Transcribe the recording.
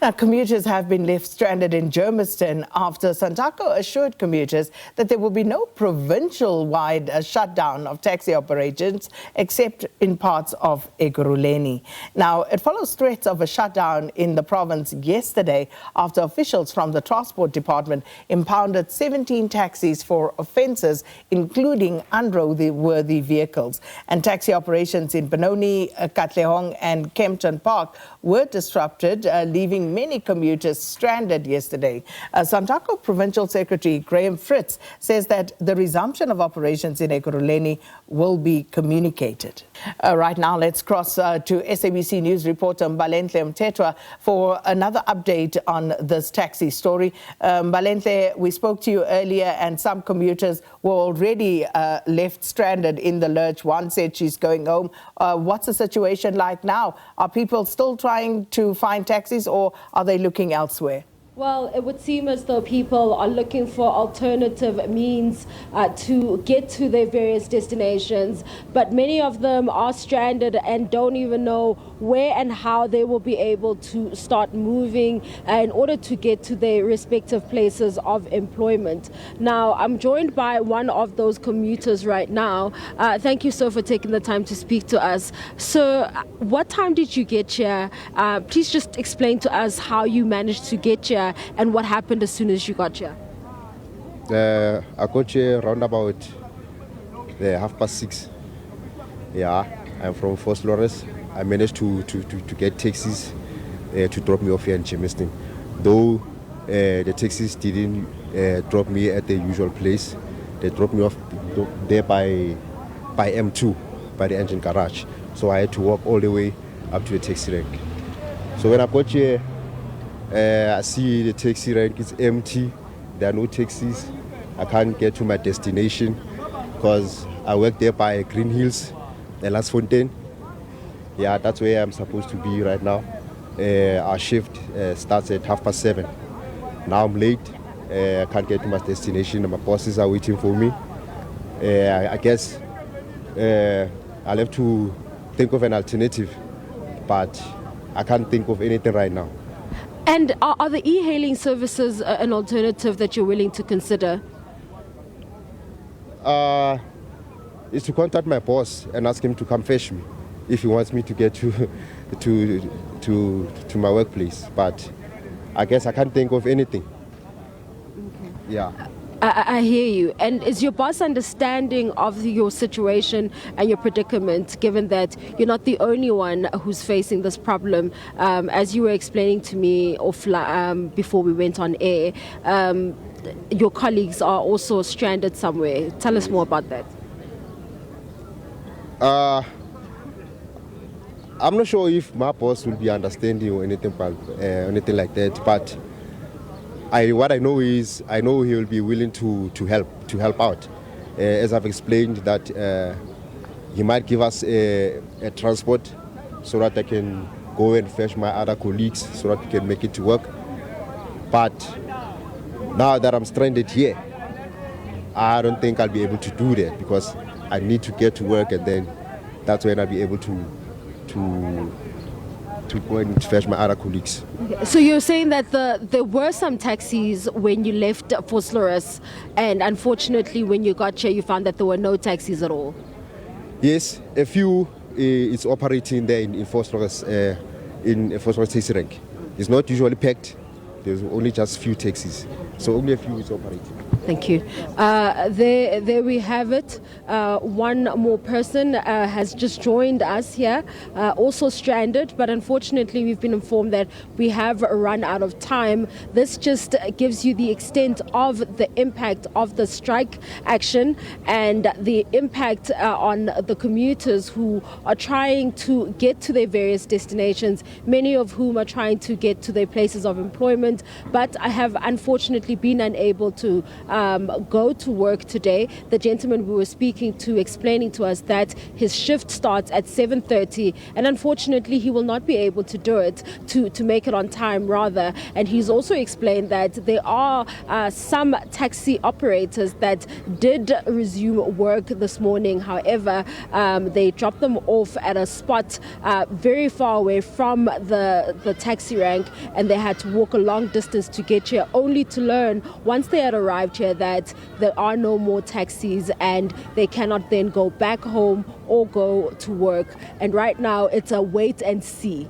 Now, commuters have been left stranded in Germiston after SANTACO assured commuters that there will be no provincial-wide shutdown of taxi operations except in parts of Ekurhuleni. Now, it follows threats of a shutdown in the province yesterday after officials from the Transport Department impounded 17 taxis for offences, including unroadworthy vehicles. And taxi operations in Benoni, Katlehong and Kempton Park were disrupted, leaving many commuters stranded yesterday. SANTACO Provincial Secretary Graham Fritz says that the resumption of operations in Ekurhuleni will be communicated. Right now, let's cross to SABC News reporter Mbalenhle Mthethwa for another update on this taxi story. Mbalenhle, we spoke to you earlier and some commuters were already left stranded in the lurch. One said she's going home. What's the situation like now? Are people still trying to find taxis or are they looking elsewhere? Well, it would seem as though people are looking for alternative means to get to their various destinations, but many of them are stranded and don't even know where and how they will be able to start moving in order to get to their respective places of employment. Now, I'm joined by one of those commuters right now. Thank you, sir, for taking the time to speak to us. So, what time did you get here? Please just explain to us how you managed to get here and what happened as soon as you got here. I got here around about 6:30. Yeah, I'm from Fort Flores. I managed to get taxis to drop me off here in Germiston. Though the taxis didn't drop me at the usual place. They dropped me off there by M2, by the engine garage. So I had to walk all the way up to the taxi rank. So when I got here, I see the taxi rank is empty. There are no taxis. I can't get to my destination because I work there by Green Hills, Last Fontaine. Yeah, that's where I'm supposed to be right now. Our shift starts at 7:30. Now I'm late. I can't get to my destination. My bosses are waiting for me. I guess I'll have to think of an alternative, but I can't think of anything right now. And are the e-hailing services an alternative that you're willing to consider? Is to contact my boss and ask him to come fetch me if he wants me to get to my workplace. But I guess I can't think of anything. Okay. Yeah. I hear you. And is your boss understanding of your situation and your predicament, given that you're not the only one who's facing this problem? As you were explaining to me before we went on air, your colleagues are also stranded somewhere. Tell us more about that. I'm not sure if my boss will be understanding or anything like that, but what I know is he will be willing to help out. As I've explained, that he might give us a transport so that I can go and fetch my other colleagues so that we can make it to work. But now that I'm stranded here, I don't think I'll be able to do that because I need to get to work, and then that's when I'll be able to go and fetch my other colleagues. Okay. So you're saying that there were some taxis when you left Fort Flores, and unfortunately when you got here you found that there were no taxis at all? Yes, a few is operating there in Fort Flores, in Fort Flores taxi rank. It's not usually packed. There's only just few taxis, so only a few is operating. Thank you. There we have it. One more person has just joined us here, also stranded, but unfortunately we've been informed that we have run out of time. This just gives you the extent of the impact of the strike action and the impact on the commuters who are trying to get to their various destinations, many of whom are trying to get to their places of employment, but I have unfortunately been unable to go to work today. The gentleman we were speaking to explaining to us that his shift starts at 7:30, and unfortunately he will not be able to do it, to make it on time rather. And he's also explained that there are some taxi operators that did resume work this morning. However, they dropped them off at a spot very far away from the taxi rank, and they had to walk a long distance to get here, only to learn once they had arrived here that there are no more taxis and they cannot then go back home or go to work. And right now it's a wait and see.